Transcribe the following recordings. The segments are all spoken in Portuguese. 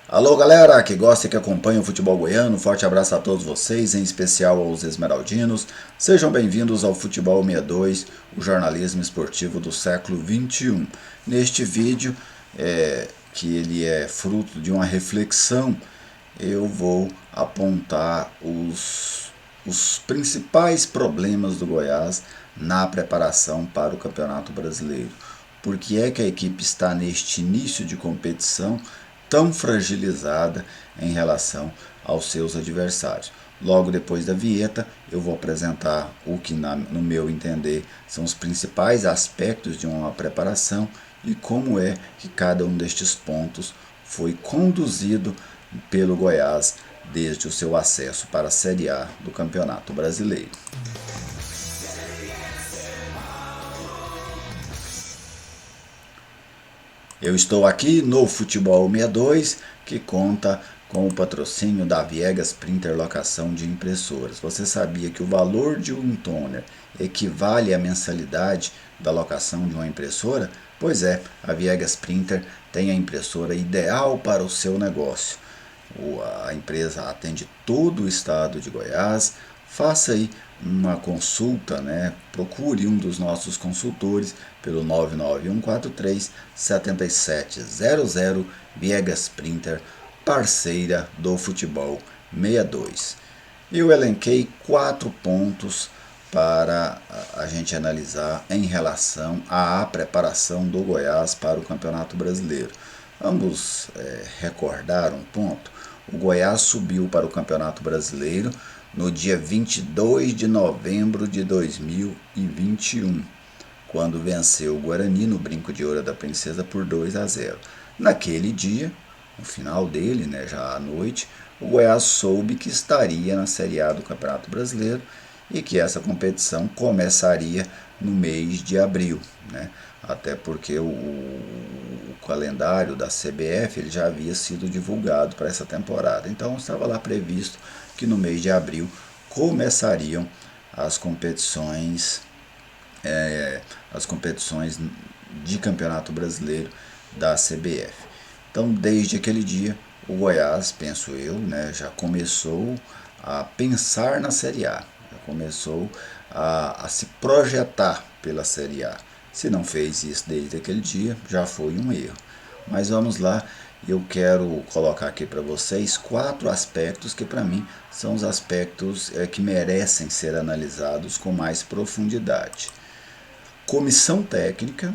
Alô galera que gosta e que acompanha o futebol goiano, forte abraço a todos vocês, em especial aos esmeraldinos. Sejam bem-vindos ao Futebol 62, o jornalismo esportivo do século XXI. Neste vídeo, que ele é fruto de uma reflexão, eu vou apontar os principais problemas do Goiás na preparação para o Campeonato Brasileiro. Por que é que a equipe está neste início de competição tão fragilizada em relação aos seus adversários? Logo depois da vinheta, eu vou apresentar o que, no meu entender, são os principais aspectos de uma preparação e como é que cada um destes pontos foi conduzido pelo Goiás desde o seu acesso para a Série A do Campeonato Brasileiro. Eu estou aqui no Futebol 62, que conta com o patrocínio da Viegas Printer Locação de Impressoras. Você sabia que o valor de um toner equivale à mensalidade da locação de uma impressora? Pois é, a Viegas Printer tem a impressora ideal para o seu negócio. A empresa atende todo o estado de Goiás. Faça aí uma consulta, procure um dos nossos consultores pelo 99143 7700, Viegas Printer, parceira do Futebol 62. Eu elenquei 4 pontos para a gente analisar em relação à preparação do Goiás para o Campeonato Brasileiro. Vamos recordar um ponto. O Goiás subiu para o Campeonato Brasileiro no dia 22 de novembro de 2021, quando venceu o Guarani no Brinco de Ouro da Princesa por 2-0. Naquele dia, no final dele, já à noite, o Goiás soube que estaria na Série A do Campeonato Brasileiro e que essa competição começaria no mês de abril, até porque o calendário da CBF ele já havia sido divulgado para essa temporada. Então estava lá previsto que no mês de abril começariam as competições de Campeonato Brasileiro da CBF. Então, desde aquele dia, o Goiás, penso eu, já começou a pensar na Série A, já começou a se projetar pela Série A. Se não fez isso desde aquele dia, já foi um erro. Mas vamos lá, eu quero colocar aqui para vocês 4 aspectos que para mim são os aspectos que merecem ser analisados com mais profundidade. Comissão técnica,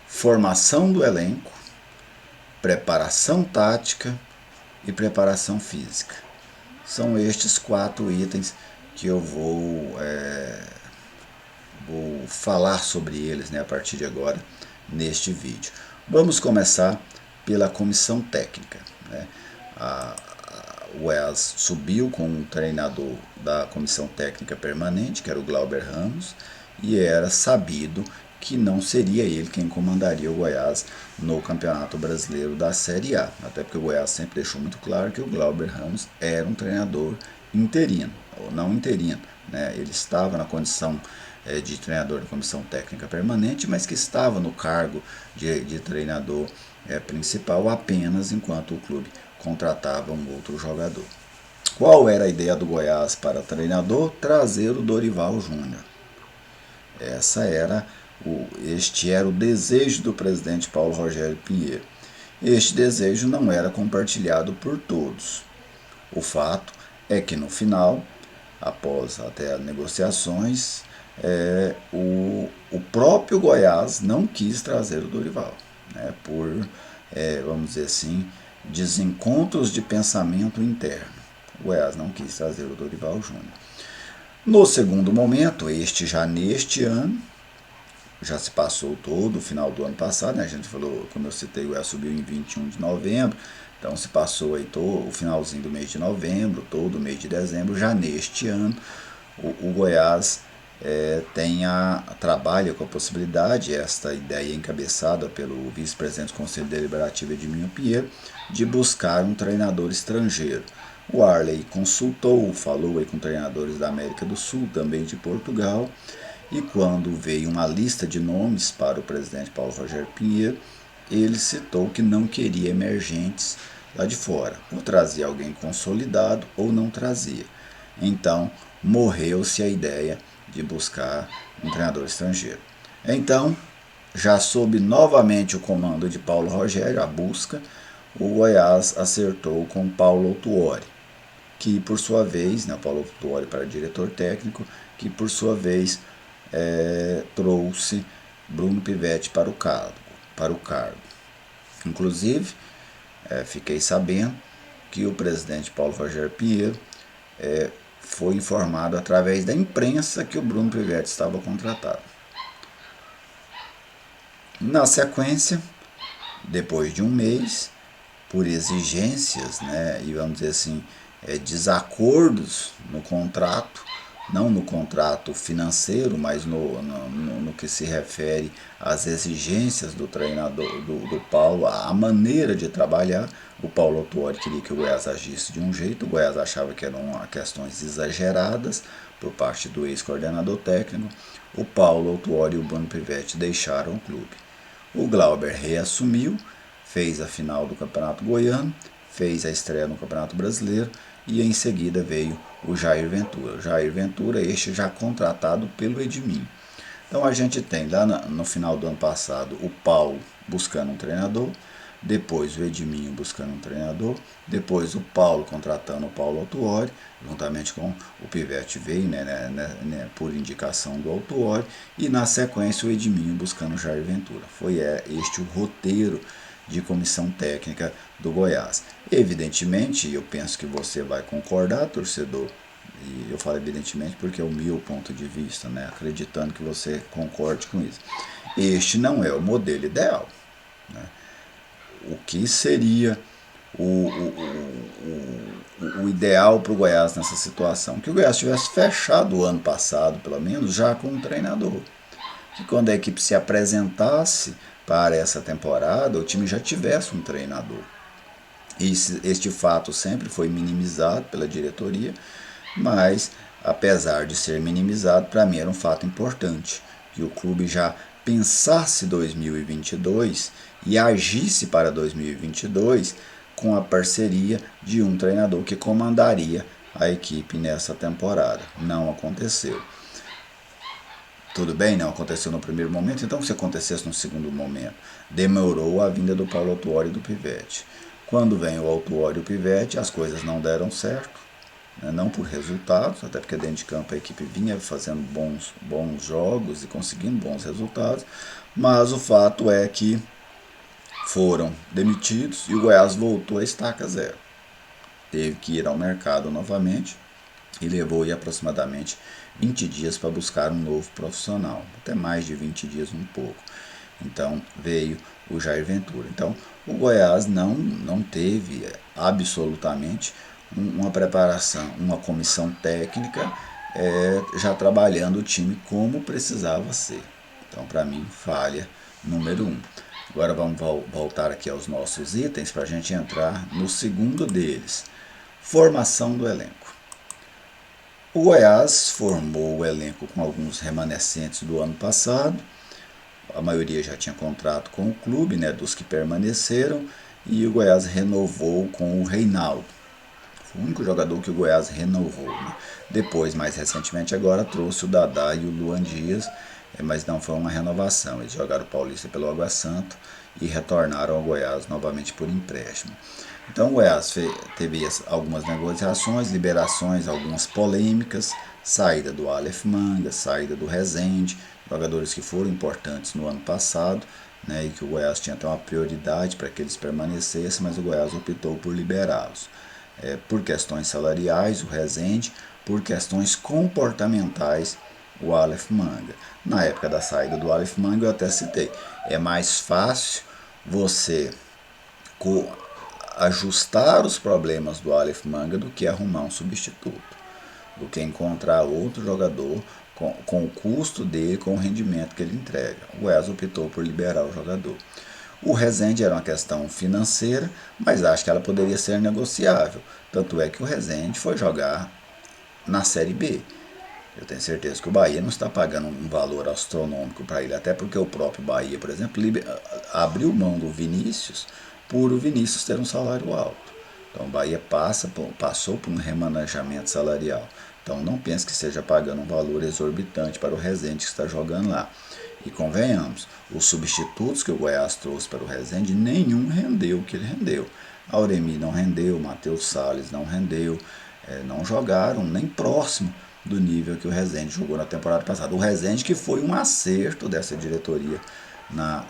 formação do elenco, preparação tática e preparação física. São estes 4 itens que eu vou falar sobre eles a partir de agora neste vídeo. Vamos começar pela comissão técnica. O Goiás subiu com um treinador da comissão técnica permanente, que era o Glauber Ramos, e era sabido que não seria ele quem comandaria o Goiás no Campeonato Brasileiro da Série A, até porque o Goiás sempre deixou muito claro que o Glauber Ramos era um treinador interino, ou não interino, ele estava na condição de treinador da comissão técnica permanente, mas que estava no cargo de treinador principal apenas enquanto o clube contratava um outro jogador. Qual era a ideia do Goiás para treinador? Trazer o Dorival Júnior. Este era o desejo do presidente Paulo Rogério Pinheiro. Este desejo não era compartilhado por todos. O fato é que no final, após até as negociações, o próprio Goiás não quis trazer o Dorival, por, vamos dizer assim, desencontros de pensamento interno. O Goiás não quis trazer o Dorival Júnior. No segundo momento, já neste ano, já se passou todo o final do ano passado, a gente falou, como eu citei, o Goiás subiu em 21 de novembro, então se passou aí o finalzinho do mês de novembro, todo o mês de dezembro. Já neste ano, o Goiás trabalha com a possibilidade, esta ideia encabeçada pelo vice-presidente do Conselho Deliberativo Edminho Pinheiro, de buscar um treinador estrangeiro. O Arley consultou, falou aí com treinadores da América do Sul, também de Portugal, e quando veio uma lista de nomes para o presidente Paulo Rogério Pinheiro, ele citou que não queria emergentes lá de fora. Ou trazia alguém consolidado ou não trazia. Então, morreu-se a ideia de buscar um treinador estrangeiro. Então, já sob novamente o comando de Paulo Rogério, a busca, o Goiás acertou com Paulo Autuori, que por sua vez, né, Paulo Autuori para diretor técnico, que por sua vez trouxe Bruno Pivetti para o cargo. Inclusive, fiquei sabendo que o presidente Paulo Rogério Pinheiro foi informado através da imprensa que o Bruno Pivetti estava contratado. Na sequência, depois de um mês, por exigências, né, e vamos dizer assim, desacordos no contrato, não no contrato financeiro, mas no que se refere às exigências do treinador, do Paulo, a maneira de trabalhar. O Paulo Autuori queria que o Goiás agisse de um jeito, o Goiás achava que eram questões exageradas por parte do ex-coordenador técnico. O Paulo Autuori e o Bruno Pivetti deixaram o clube. O Glauber reassumiu, fez a final do Campeonato Goiano, fez a estreia no Campeonato Brasileiro e em seguida veio o Jair Ventura. O Jair Ventura, este já contratado pelo Edminho. Então a gente tem lá no final do ano passado o Paulo buscando um treinador, depois o Edminho buscando um treinador, depois o Paulo contratando o Paulo Autuori, juntamente com o Pivetti veio, por indicação do Autuori, e na sequência o Edminho buscando o Jair Ventura. Foi este o roteiro de comissão técnica do Goiás. Evidentemente, eu penso que você vai concordar, torcedor, e eu falo evidentemente porque é o meu ponto de vista, né? Acreditando que você concorde com isso. Este não é o modelo ideal, né? O que seria o ideal para o Goiás nessa situação? Que o Goiás tivesse fechado o ano passado, pelo menos, já com um treinador. Que quando a equipe se apresentasse para essa temporada, o time já tivesse um treinador. Este fato sempre foi minimizado pela diretoria, mas apesar de ser minimizado, para mim era um fato importante, que o clube já pensasse 2022 e agisse para 2022 com a parceria de um treinador que comandaria a equipe nessa temporada. Não aconteceu. Tudo bem, não aconteceu no primeiro momento, então se acontecesse no segundo momento, demorou a vinda do Paulo Autuori e do Pivetti. Quando vem o Autuori e o Pivetti, as coisas não deram certo, né? Não por resultados, até porque dentro de campo a equipe vinha fazendo bons jogos e conseguindo bons resultados, mas o fato é que foram demitidos e o Goiás voltou a estaca zero. Teve que ir ao mercado novamente e levou aí aproximadamente 20 dias para buscar um novo profissional, até mais de 20 dias um pouco. Então veio o Jair Ventura. Então o Goiás não teve absolutamente uma preparação, uma comissão técnica já trabalhando o time como precisava ser. Então para mim falha número 1. Agora vamos voltar aqui aos nossos itens para a gente entrar no segundo deles, formação do elenco. O Goiás formou o elenco com alguns remanescentes do ano passado, a maioria já tinha contrato com o clube, né, dos que permaneceram, e o Goiás renovou com o Reinaldo. Foi o único jogador que o Goiás renovou, né? Depois, mais recentemente, agora trouxe o Dadá e o Luan Dias, mas não foi uma renovação. Eles jogaram o Paulista pelo Água Santa e retornaram ao Goiás novamente por empréstimo. Então o Goiás teve algumas negociações, liberações, algumas polêmicas, saída do Aleph Manga, saída do Rezende, jogadores que foram importantes no ano passado, né, e que o Goiás tinha até uma prioridade para que eles permanecessem, mas o Goiás optou por liberá-los. Por questões salariais, o Rezende, por questões comportamentais, o Aleph Manga. Na época da saída do Aleph Manga eu até citei, é mais fácil você ajustar os problemas do Aleph Manga do que arrumar um substituto, do que encontrar outro jogador com o custo dele, com o rendimento que ele entrega. O Goiás optou por liberar o jogador. O Rezende era uma questão financeira, mas acho que ela poderia ser negociável. Tanto é que o Rezende foi jogar na Série B. Eu tenho certeza que o Bahia não está pagando um valor astronômico para ele, até porque o próprio Bahia, por exemplo, abriu mão do Vinícius por o Vinícius ter um salário alto. Então o Bahia passou por um remanejamento salarial. Então não pense que esteja pagando um valor exorbitante para o Rezende que está jogando lá. E convenhamos, os substitutos que o Goiás trouxe para o Rezende, nenhum rendeu o que ele rendeu. Auremi não rendeu, Matheus Salles não rendeu, não jogaram nem próximo do nível que o Rezende jogou na temporada passada. O Rezende que foi um acerto dessa diretoria na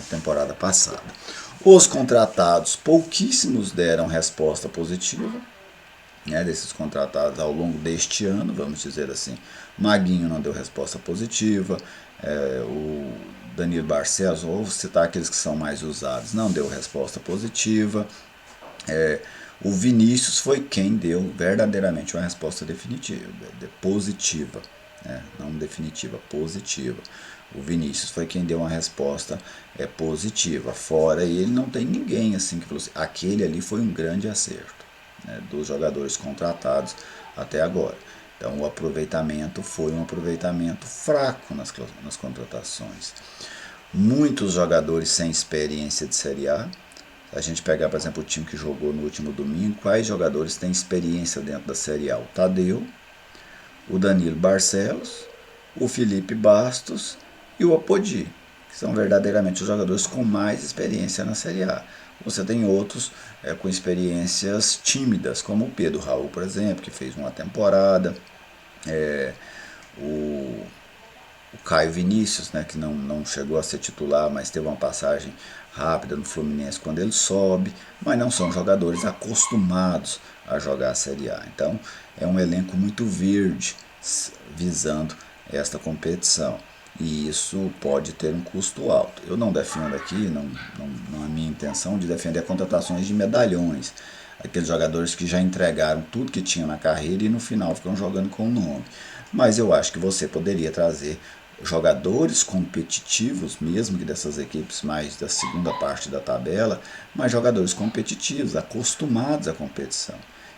temporada passada. Os contratados, pouquíssimos deram resposta positiva, desses contratados ao longo deste ano, vamos dizer assim. Maguinho não deu resposta positiva, o Danilo Barcelos, ou citar aqueles que são mais usados, não deu resposta positiva. O Vinícius foi quem deu verdadeiramente uma resposta definitiva, positiva, não definitiva, positiva. O Vinícius foi quem deu uma resposta positiva. Fora ele, não tem ninguém assim que falou assim, aquele ali foi um grande acerto, dos jogadores contratados até agora. Então o aproveitamento foi um aproveitamento fraco nas contratações. Muitos jogadores sem experiência de Série A. Se a gente pegar, por exemplo, o time que jogou no último domingo, quais jogadores têm experiência dentro da Série A? O Tadeu, o Danilo Barcelos, o Felipe Bastos e o Apodi, que são verdadeiramente os jogadores com mais experiência na Série A. Você tem outros com experiências tímidas, como o Pedro Raul, por exemplo, que fez uma temporada, o Caio Vinícius, que não chegou a ser titular, mas teve uma passagem rápida no Fluminense quando ele sobe, mas não são jogadores acostumados a jogar a Série A. Então é um elenco muito verde visando esta competição. E isso pode ter um custo alto. Eu não defendo aqui, não é minha intenção de defender contratações de medalhões. Aqueles jogadores que já entregaram tudo que tinha na carreira e no final ficam jogando com o nome. Mas eu acho que você poderia trazer jogadores competitivos, mesmo que dessas equipes mais da segunda parte da tabela, mas jogadores competitivos, acostumados à competição.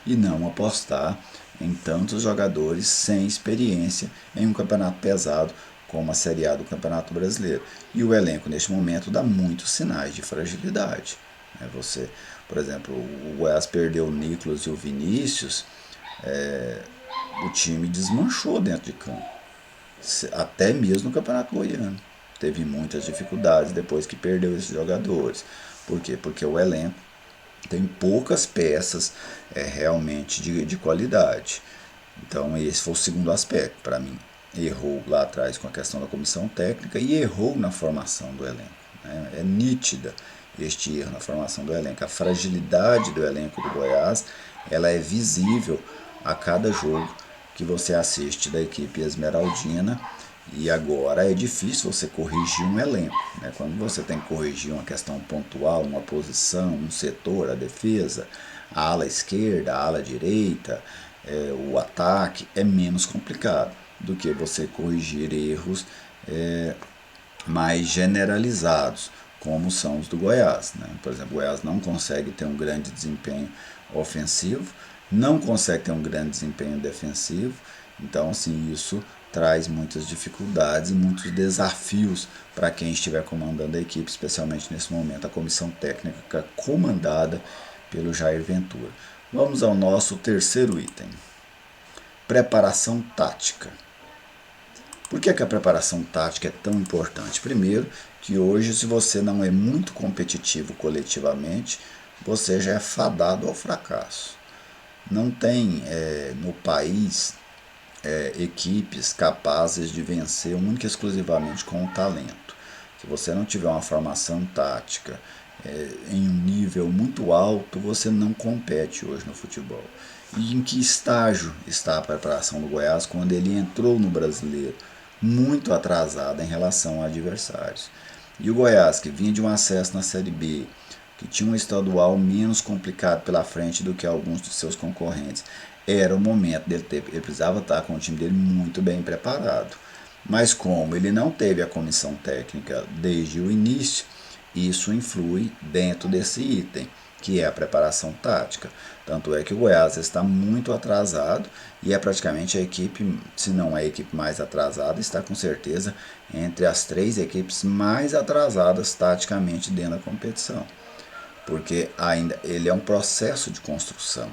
E não apostar em tantos jogadores sem experiência em um campeonato pesado como a Série A do Campeonato Brasileiro. E o elenco, neste momento, dá muitos sinais de fragilidade. Você, por exemplo, o Goiás perdeu o Nicolas e o Vinícius, o time desmanchou dentro de campo. Até mesmo no Campeonato Goiano. Teve muitas dificuldades depois que perdeu esses jogadores. Por quê? Porque o elenco tem poucas peças realmente de qualidade. Então esse foi o segundo aspecto para mim. Errou lá atrás com a questão da comissão técnica e errou na formação do elenco. É nítida este erro na formação do elenco. A fragilidade do elenco do Goiás, ela é visível a cada jogo que você assiste da equipe esmeraldina. E agora é difícil você corrigir um elenco. Quando você tem que corrigir uma questão pontual, uma posição, um setor, a defesa, a ala esquerda, a ala direita, o ataque, é menos complicado do que você corrigir erros mais generalizados, como são os do Goiás. Por exemplo, o Goiás não consegue ter um grande desempenho ofensivo, não consegue ter um grande desempenho defensivo, então assim, isso traz muitas dificuldades e muitos desafios para quem estiver comandando a equipe, especialmente nesse momento, a comissão técnica comandada pelo Jair Ventura. Vamos ao nosso terceiro item, preparação tática. Por que a preparação tática é tão importante? Primeiro, que hoje, se você não é muito competitivo coletivamente, você já é fadado ao fracasso. Não tem no país equipes capazes de vencer única e exclusivamente com o talento. Se você não tiver uma formação tática em um nível muito alto, você não compete hoje no futebol. E em que estágio está a preparação do Goiás quando ele entrou no Brasileiro? Muito atrasada em relação a adversários. E o Goiás, que vinha de um acesso na Série B, que tinha um estadual menos complicado pela frente do que alguns dos seus concorrentes, era o momento dele ele precisava estar com o time dele muito bem preparado. Mas como ele não teve a comissão técnica desde o início, isso influi dentro desse item, que é a preparação tática. Tanto é que o Goiás está muito atrasado e é praticamente a equipe, se não é a equipe mais atrasada, está com certeza entre as 3 equipes mais atrasadas taticamente dentro da competição. Porque ainda ele é um processo de construção.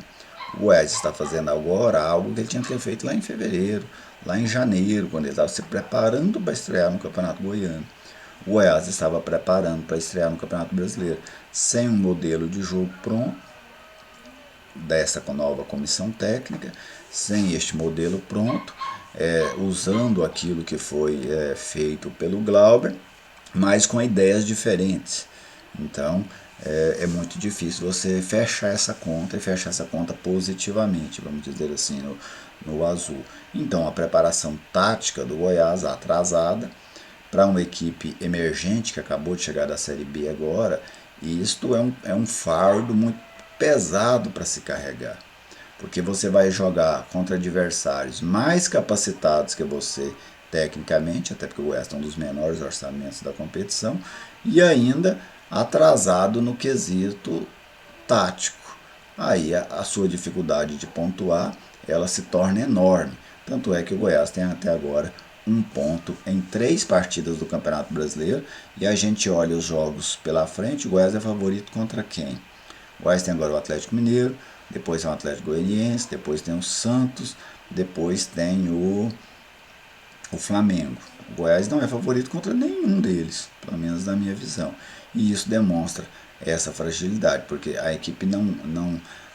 O Goiás está fazendo agora algo que ele tinha que ter feito lá em fevereiro, lá em janeiro, quando ele estava se preparando para estrear no Campeonato Goiano. O Goiás estava preparando para estrear no Campeonato Brasileiro sem um modelo de jogo pronto, dessa nova comissão técnica, sem este modelo pronto, usando aquilo que foi feito pelo Glauber, mas com ideias diferentes. Então é muito difícil você fechar essa conta e fechar essa conta positivamente, vamos dizer assim, no azul. Então a preparação tática do Goiás atrasada para uma equipe emergente que acabou de chegar da Série B agora, e isto é um fardo muito pesado para se carregar, porque você vai jogar contra adversários mais capacitados que você tecnicamente, até porque o Goiás é um dos menores orçamentos da competição, e ainda atrasado no quesito tático. Aí a sua dificuldade de pontuar, ela se torna enorme. Tanto é que o Goiás tem até agora 1 ponto em 3 partidas do Campeonato Brasileiro, e a gente olha os jogos pela frente, o Goiás é favorito contra quem? O Goiás tem agora o Atlético Mineiro, depois tem o Atlético Goianiense, depois tem o Santos, depois tem o Flamengo. O Goiás não é favorito contra nenhum deles, pelo menos na minha visão. E isso demonstra essa fragilidade, porque a equipe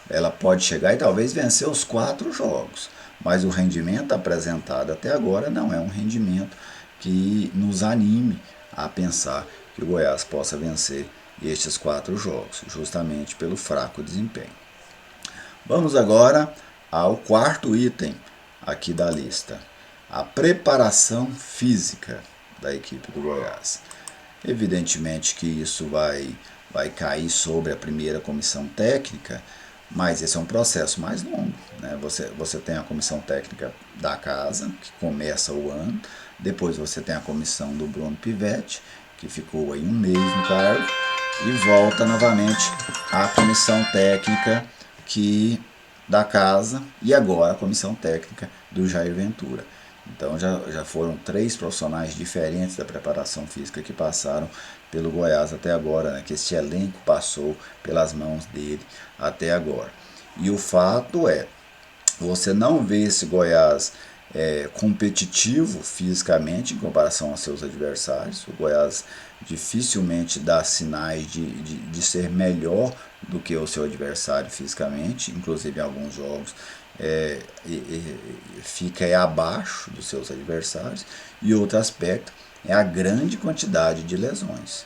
ela pode chegar e talvez vencer os 4 jogos, mas o rendimento apresentado até agora não é um rendimento que nos anime a pensar que o Goiás possa vencer estes 4 jogos, justamente pelo fraco desempenho. Vamos agora ao 4º item aqui da lista, a preparação física da equipe do Goiás. Evidentemente que isso vai cair sobre a primeira comissão técnica, mas esse é um processo mais longo, né? Você tem a comissão técnica da casa, que começa o ano, depois você tem a comissão do Bruno Pivetti, que ficou aí 1 mês no cargo, e volta novamente à comissão técnica da casa, e agora a comissão técnica do Jair Ventura. Então já foram 3 profissionais diferentes da preparação física que passaram pelo Goiás até agora, né? Que este elenco passou pelas mãos dele até agora. E o fato é, você não vê esse Goiás competitivo fisicamente em comparação aos seus adversários. O Goiás dificilmente dá sinais de ser melhor do que o seu adversário fisicamente, inclusive em alguns jogos fica abaixo dos seus adversários. E outro aspecto é a grande quantidade de lesões.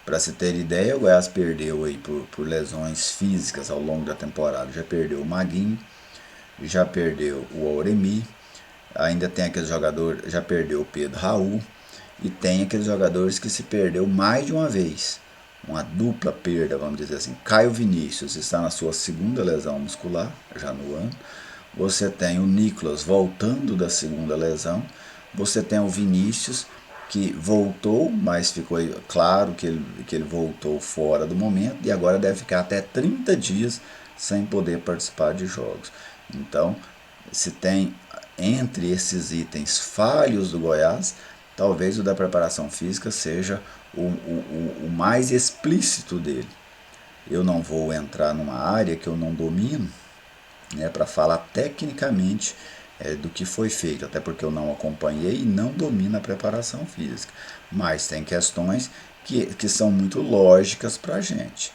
Para se ter ideia, o Goiás perdeu aí por lesões físicas ao longo da temporada. Já perdeu o Maguinho, já perdeu o Auremi, ainda tem aquele jogador, já perdeu o Pedro Raul, e tem aqueles jogadores que se perdeu mais de uma vez. Uma dupla perda, vamos dizer assim. Caio Vinícius está na sua 2ª lesão muscular, já no ano. Você tem o Nicolas voltando da 2ª lesão. Você tem o Vinícius, que voltou, mas ficou claro que ele voltou fora do momento, e agora deve ficar até 30 dias sem poder participar de jogos. Então, se tem entre esses itens falhos do Goiás, talvez o da preparação física seja o mais explícito dele. Eu não vou entrar numa área que eu não domino, né, para falar tecnicamente do que foi feito, até porque eu não acompanhei e não domino a preparação física. Mas tem questões que são muito lógicas para a gente.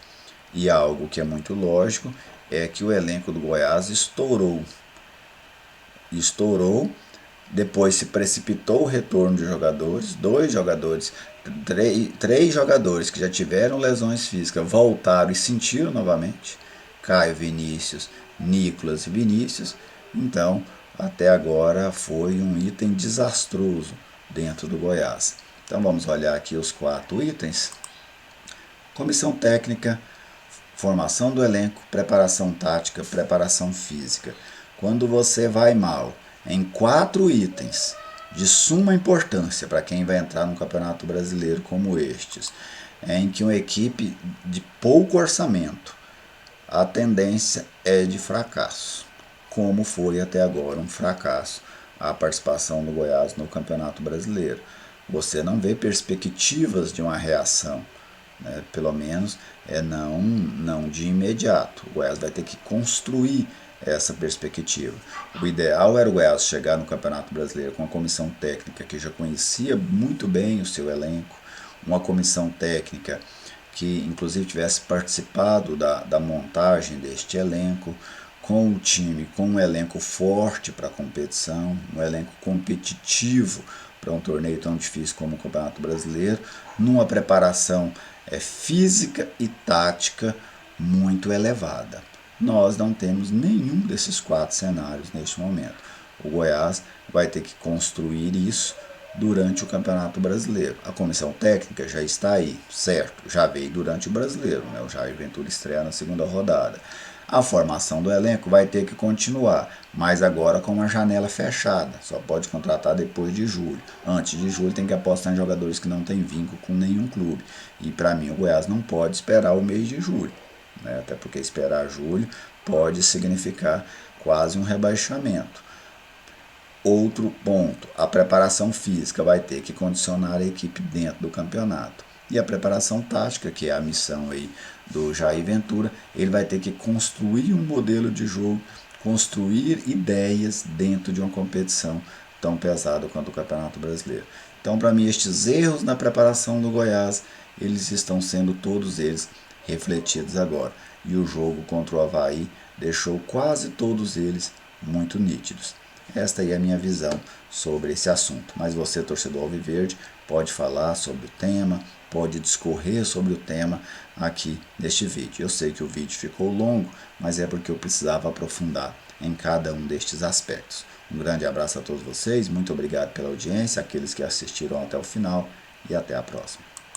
E algo que é muito lógico é que o elenco do Goiás estourou, depois se precipitou o retorno de jogadores, 2 jogadores, 3 jogadores que já tiveram lesões físicas voltaram e sentiram novamente, Caio Vinícius, Nicolas e Vinícius. Então, até agora foi um item desastroso dentro do Goiás. Então vamos olhar aqui os 4 itens. Comissão técnica, formação do elenco, preparação tática, preparação física. Quando você vai mal em 4 itens de suma importância para quem vai entrar no Campeonato Brasileiro como estes, em que uma equipe de pouco orçamento, a tendência é de fracasso, como foi até agora um fracasso a participação do Goiás no Campeonato Brasileiro. Você não vê perspectivas de uma reação, né? Pelo menos não de imediato. O Goiás vai ter que construir essa perspectiva. O ideal era o Goiás chegar no Campeonato Brasileiro com uma comissão técnica que já conhecia muito bem o seu elenco, uma comissão técnica que inclusive tivesse participado da montagem deste elenco, com o time, com um elenco forte para a competição, um elenco competitivo para um torneio tão difícil como o Campeonato Brasileiro, numa preparação física e tática muito elevada. Nós não temos nenhum desses 4 cenários neste momento. O Goiás vai ter que construir isso durante o Campeonato Brasileiro. A comissão técnica já está aí, certo? Já veio durante o Brasileiro, né? O Jair Ventura estreia na segunda rodada. A formação do elenco vai ter que continuar, mas agora com uma janela fechada. Só pode contratar depois de julho. Antes de julho tem que apostar em jogadores que não têm vínculo com nenhum clube. E para mim o Goiás não pode esperar o mês de julho, né? Até porque esperar julho pode significar quase um rebaixamento. Outro ponto, a preparação física vai ter que condicionar a equipe dentro do campeonato. E a preparação tática, que é a missão aí do Jair Ventura, ele vai ter que construir um modelo de jogo, construir ideias dentro de uma competição tão pesada quanto o Campeonato Brasileiro. Então, para mim, estes erros na preparação do Goiás, eles estão sendo todos eles refletidos agora. E o jogo contra o Avaí deixou quase todos eles muito nítidos. Esta aí é a minha visão sobre esse assunto. Mas você, torcedor alviverde, pode falar sobre o tema, pode discorrer sobre o tema aqui neste vídeo. Eu sei que o vídeo ficou longo, mas é porque eu precisava aprofundar em cada um destes aspectos. Um grande abraço a todos vocês, muito obrigado pela audiência, aqueles que assistiram até o final e até a próxima.